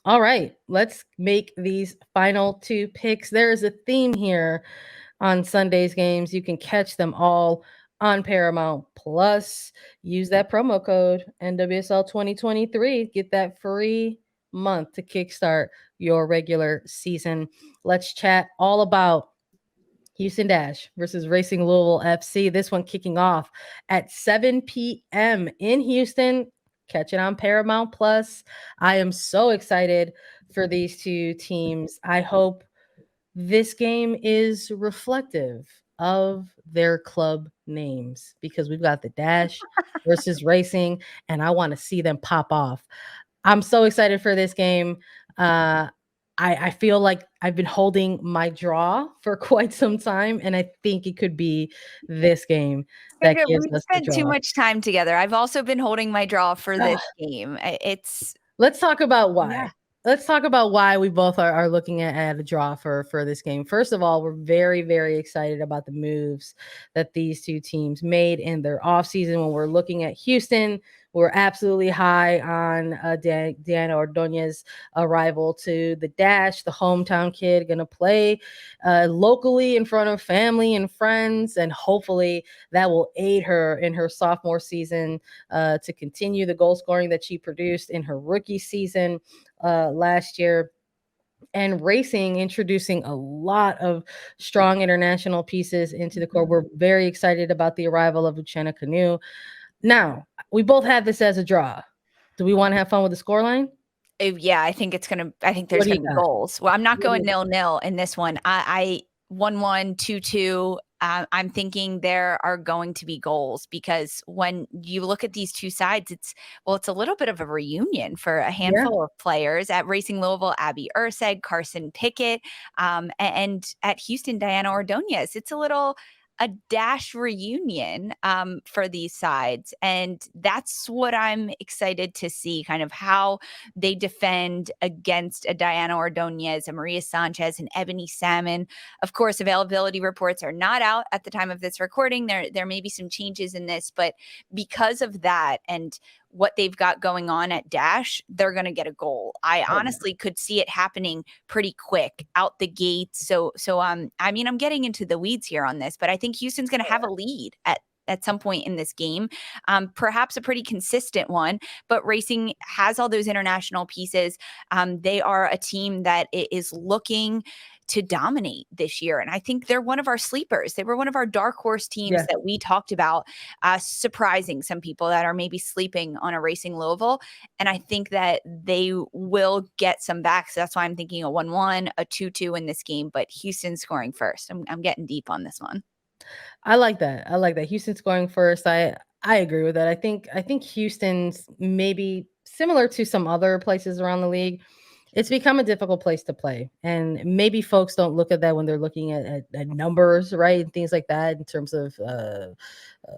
All right, let's make these final two picks. There is a theme here on Sunday's games. You can catch them all on Paramount Plus. Use that promo code NWSL 2023. Get that free month to kickstart your regular season. Let's chat all about Houston Dash versus Racing Louisville FC. This one kicking off at 7 p.m. in Houston. Catch it on Paramount Plus. I am so excited for these two teams. I hope this game is reflective of their club names because we've got the Dash versus Racing, and I want to see them pop off. I'm so excited for this game. Uh, I feel like I've been holding my draw for quite some time, and I think it could be this game that Sandra, gives we've us the spent too draw. much time together. I've also been holding my draw for this game. It's Let's talk about yeah. why. Let's talk about why we both are looking at a draw for this game. First of all, we're very, very excited about the moves that these two teams made in their offseason. When we're looking at Houston, we're absolutely high on Diana Ordonez's arrival to the Dash, the hometown kid, going to play locally in front of family and friends. And hopefully that will aid her in her sophomore season to continue the goal scoring that she produced in her rookie season last year. And Racing introducing a lot of strong international pieces into the core. We're very excited about the arrival of Uchenna Canoe. Now, we both had this as a draw. Do we want to have fun with the scoreline? Yeah, I think What there's do you gonna be got? goals. Well, I'm not What do going you got? 0-0 in this one. I 1-1, 2-2. I'm thinking there are going to be goals because when you look at these two sides, it's a little bit of a reunion for a Yeah. handful of players. At Racing Louisville, Abby Urseg, Carson Pickett, and at Houston, Diana Ordonez. It's a Dash reunion for these sides. And that's what I'm excited to see, kind of how they defend against a Diana Ordonez, a Maria Sanchez, and Ebony Salmon. Of course, availability reports are not out at the time of this recording. There may be some changes in this, but because of that and what they've got going on at Dash, they're going to get a goal. I honestly could see it happening pretty quick out the gate. I mean, I'm getting into the weeds here on this, but I think Houston's going to have a lead at some point in this game, perhaps a pretty consistent one, but Racing has all those international pieces. They are a team that is looking to dominate this year. And I think they're one of our sleepers. They were one of our dark horse teams Yeah. that we talked about, surprising some people that are maybe sleeping on a Racing Louisville. And I think that they will get some back. So that's why I'm thinking a 1-1, a 2-2 in this game, but Houston scoring first. I'm getting deep on this one. I like that. I like that. Houston scoring first. I agree with that. I think Houston's maybe similar to some other places around the league. It's become a difficult place to play, and maybe folks don't look at that when they're looking at numbers, right, and things like that in terms of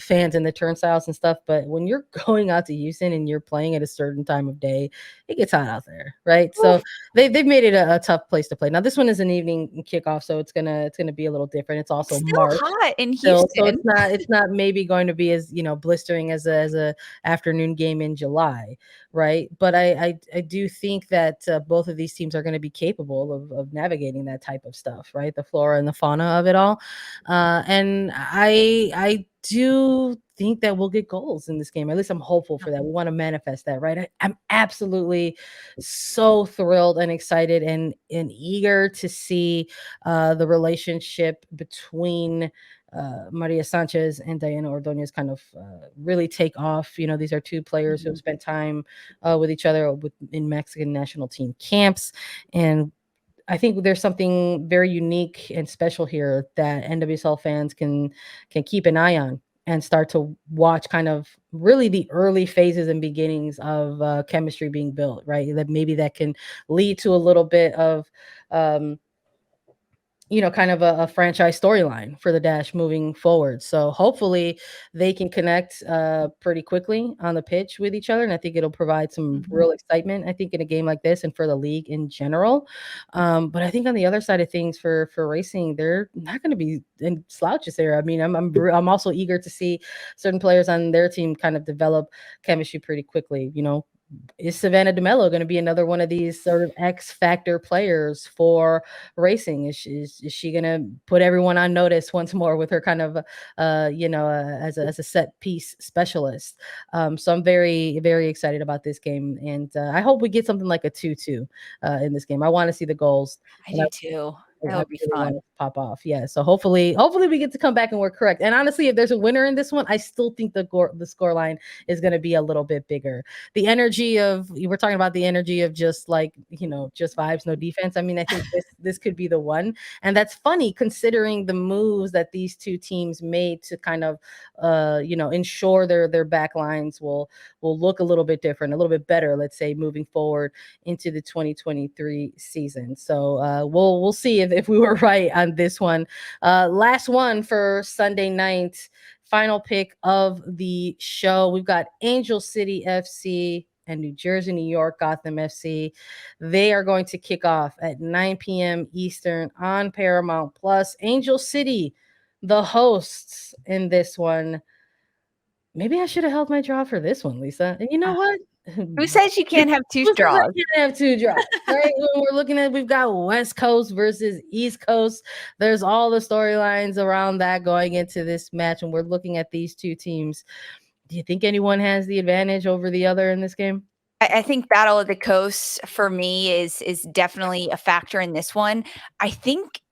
fans and the turnstiles and stuff. But when you're going out to Houston and you're playing at a certain time of day, it gets hot out there, right? So they've made it a tough place to play. Now this one is an evening kickoff, so it's gonna be a little different. It's It's also still March. hot in So Houston. it's not maybe going to be as blistering as a afternoon game in July, right? But I do think that both of these teams are going to be capable of navigating that type of stuff, right? The flora and the fauna of it all, and I do think that we'll get goals in this game. At least I'm hopeful for that. We want to manifest that, right? I'm absolutely so thrilled and excited and eager to see the relationship between Maria Sanchez and Diana Ordonez kind of really take off. These are two players who have spent time with each other in Mexican national team camps. And I think there's something very unique and special here that NWSL fans can keep an eye on and start to watch kind of really the early phases and beginnings of chemistry being built, right? That maybe that can lead to a little bit of um, kind of a franchise storyline for the Dash moving forward. So hopefully they can connect pretty quickly on the pitch with each other, and I think it'll provide some Mhm. real excitement. I think in a game like this and for the league in general. But I think on the other side of things for Racing, they're not going to be in slouches there. I mean, I'm also eager to see certain players on their team kind of develop chemistry pretty quickly. is Savannah DeMello going to be another one of these sort of X factor players for racing? Is she going to put everyone on notice once more with her kind of, as a set piece specialist? So I'm very, very excited about this game. And I hope we get something like a 2-2 in this game. I want to see the goals. I And do too. That I would be really want fun. to pop off. Yeah. So hopefully we get to come back and we're correct. And honestly, if there's a winner in this one, I still think the score line is going to be a little bit bigger. The energy of we're talking about the energy of just like, just vibes, no defense. I mean, I think this could be the one. And that's funny considering the moves that these two teams made to kind of ensure their back lines will look a little bit different, a little bit better, let's say, moving forward into the 2023 season. So we'll see if we were right on this one. Last one for Sunday night, final pick of the show. We've got Angel City FC and New Jersey, New York, Gotham FC. They are going to kick off at 9 p.m. Eastern on Paramount Plus. Angel City, the hosts in this one. Maybe I should have held my draw for this one, Lisa. And you know what? Who says you can't have two Who says I draws? can't have two draws? Right? When we're looking at, we've got West Coast versus East Coast. There's all the storylines around that going into this match, and we're looking at these two teams. Do you think anyone has the advantage over the other in this game? I think Battle of the Coast for me is definitely a factor in this one. I think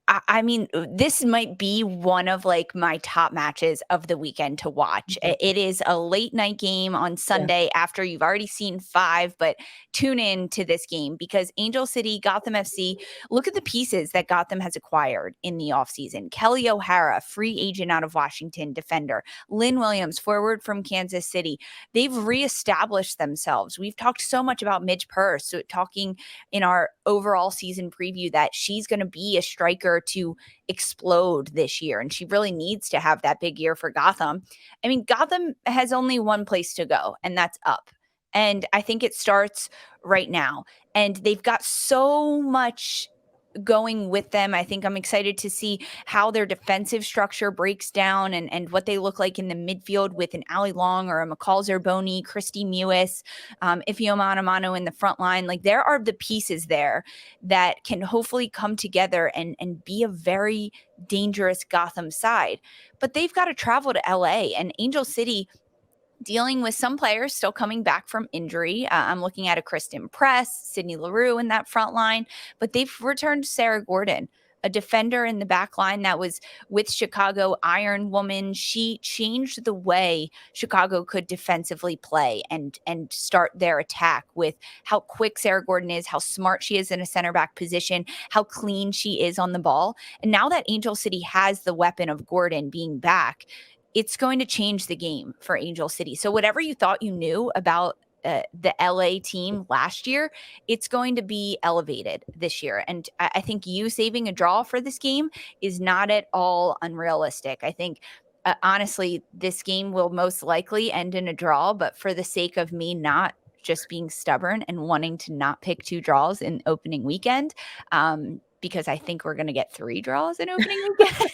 I mean, this might be one of like my top matches of the weekend to watch. Mhm. It is a late night game on Yeah. Sunday after you've already seen 5, but tune in to this game because Angel City, Gotham FC, look at the pieces that Gotham has acquired in the offseason. Kelly O'Hara, free agent out of Washington, defender. Lynn Williams, forward from Kansas City. They've reestablished themselves. We've talked so much about Midge Purse, so talking in our overall season preview that she's going to be a striker to explode this year. And she really needs to have that big year for Gotham. I mean, Gotham has only one place to go, and that's up. And I think it starts right now. And they've got so much going with them. I think I'm excited to see how their defensive structure breaks down and what they look like in the midfield with an Ali Long or a McCall Zerboni, Christy Mewis, Ifeoma Anamano in the front line. Like there are the pieces there that can hopefully come together and be a very dangerous Gotham side. But they've got to travel to LA and Angel City dealing with some players still coming back from injury. I'm looking at a Kristen Press, Sydney LaRue in that front line, but they've returned Sarah Gordon, a defender in the back line that was with Chicago, Iron Woman. She changed the way Chicago could defensively play and start their attack with how quick Sarah Gordon is, how smart she is in a center back position, how clean she is on the ball. And now that Angel City has the weapon of Gordon being back, it's going to change the game for Angel City. So whatever you thought you knew about the LA team last year, it's going to be elevated this year. And I think you saving a draw for this game is not at all unrealistic. I think, honestly, this game will most likely end in a draw, but for the sake of me not just being stubborn and wanting to not pick two draws in opening weekend, because I think we're going to get 3 draws in opening weekend.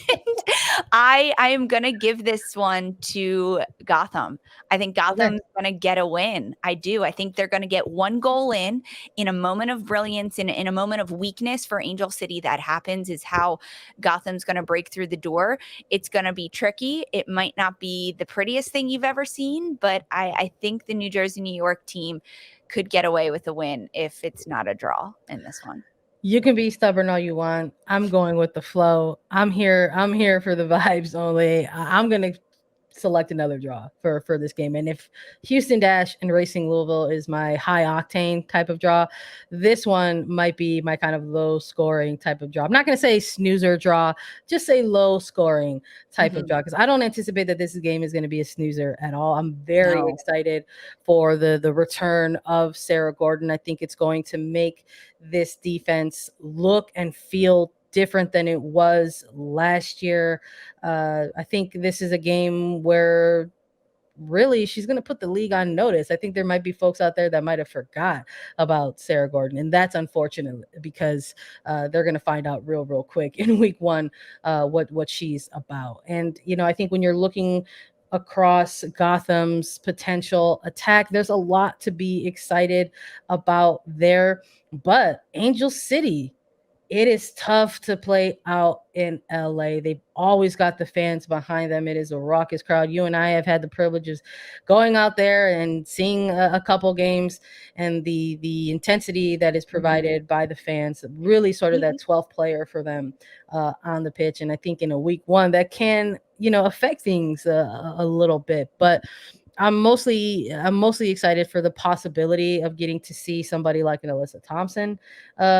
I am going to give this one to Gotham. I think Okay. Gotham's going to get a win. I do. I think they're going to get one goal in a moment of brilliance, in a moment of weakness for Angel City. That happens is how Gotham's going to break through the door. It's going to be tricky. It might not be the prettiest thing you've ever seen, but I think the New Jersey, New York team could get away with a win if it's not a draw in this one. You can be stubborn all you want. I'm going with the flow. I'm here for the vibes only. I'm gonna select another draw for this game. And if Houston Dash and Racing Louisville is my high octane type of draw, this one might be my kind of low scoring type of draw. I'm not going to say snoozer draw, just say low scoring type of draw because I don't anticipate that this game is going to be a snoozer at all. I'm very No. excited for the return of Sarah Gordon. I think it's going to make this defense look and feel different than it was last year. I think this is a game where really she's going to put the league on notice. I think there might be folks out there that might have forgot about Sarah Gordon, and that's unfortunate because they're going to find out real quick in week 1 what she's about. And I think when you're looking across Gotham's potential attack. There's a lot to be excited about there. But Angel City, it is tough to play out in LA. They've always got the fans behind them. It is a raucous crowd. You and I have had the privileges going out there and seeing a couple games, and the intensity that is provided by the fans, really sort of that 12th player for them on the pitch. And I think in a week one that can, affect things a little bit. But I'm mostly excited for the possibility of getting to see somebody like an Alyssa Thompson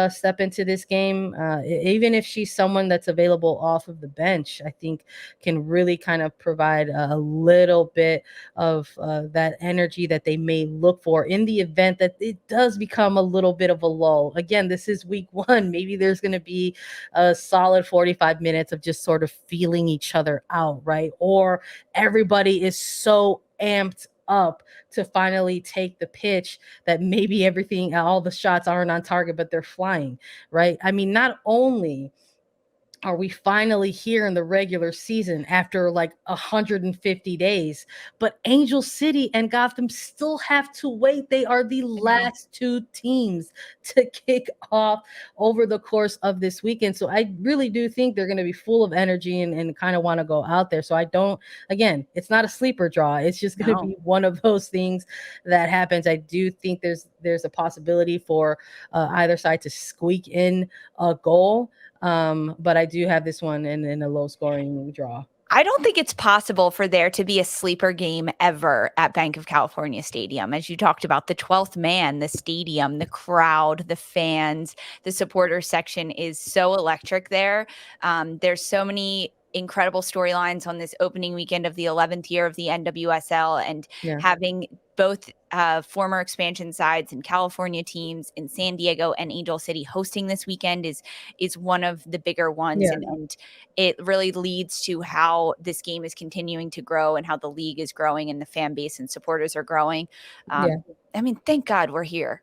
step into this game. Even if she's someone that's available off of the bench, I think can really kind of provide a little bit of that energy that they may look for in the event that it does become a little bit of a lull. Again, this is week one. Maybe there's going to be a solid 45 minutes of just sort of feeling each other out, right? Or everybody is so amped up to finally take the pitch that maybe all the shots aren't on target, but they're flying, right? I mean, not only are we finally here in the regular season after like 150 days, but Angel City and Gotham still have to wait. They are the last two teams to kick off over the course of this weekend. So I really do think they're going to be full of energy and kind of want to go out there. So I don't, again, it's not a sleeper draw. It's just going to be one of those things that happens. I do think there's a possibility for either side to squeak in a goal. But I do have this one in a low scoring draw. I don't think it's possible for there to be a sleeper game ever at Bank of California Stadium. As you talked about, the 12th man, the stadium, the crowd, the fans, the supporter section is so electric there. There's so many incredible storylines on this opening weekend of the 11th year of the NWSL, and having both former expansion sides and California teams in San Diego and Angel City hosting this weekend is one of the bigger ones. And it really leads to how this game is continuing to grow and how the league is growing and the fan base and supporters are growing. I mean, thank God we're here.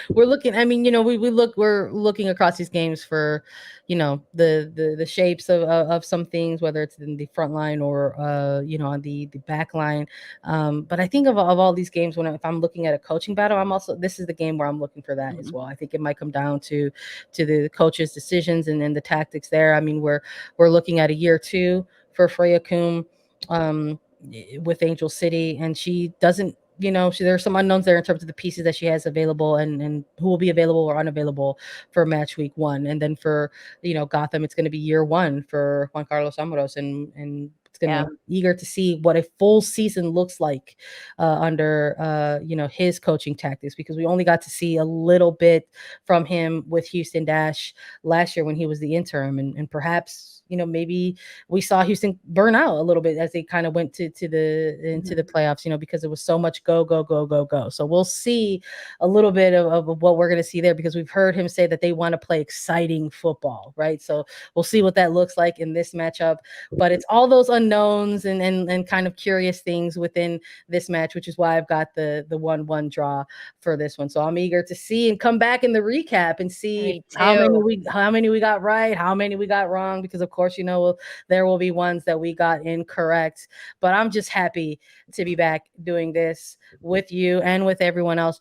We're looking, I mean, we're looking across these games for, the shapes of some things, whether it's in the front line or, on the back line. But I think of all these games, if I'm looking at a coaching battle, this is the game where I'm looking for that as well. I think it might come down to the coach's decisions and the tactics there. I mean, we're looking at a year two for Freya Coombe, with Angel City, and she doesn't, there are some unknowns there in terms of the pieces that she has available and who will be available or unavailable for match week one. And then for, Gotham, it's going to be year one for Juan Carlos Amoros, and it's going to be eager to see what a full season looks like under, his coaching tactics, because we only got to see a little bit from him with Houston Dash last year when he was the interim, and perhaps, maybe we saw Houston burn out a little bit as they kind of went into the playoffs, because it was so much go, go, go, go, go. So we'll see a little bit of what we're going to see there, because we've heard him say that they want to play exciting football, right? So we'll see what that looks like in this matchup. But it's all those unknowns and kind of curious things within this match, which is why I've got the 1-1 draw for this one. So I'm eager to see and come back in the recap and see how many we got right, how many we got wrong, because of course, there will be ones that we got incorrect. But I'm just happy to be back doing this with you and with everyone else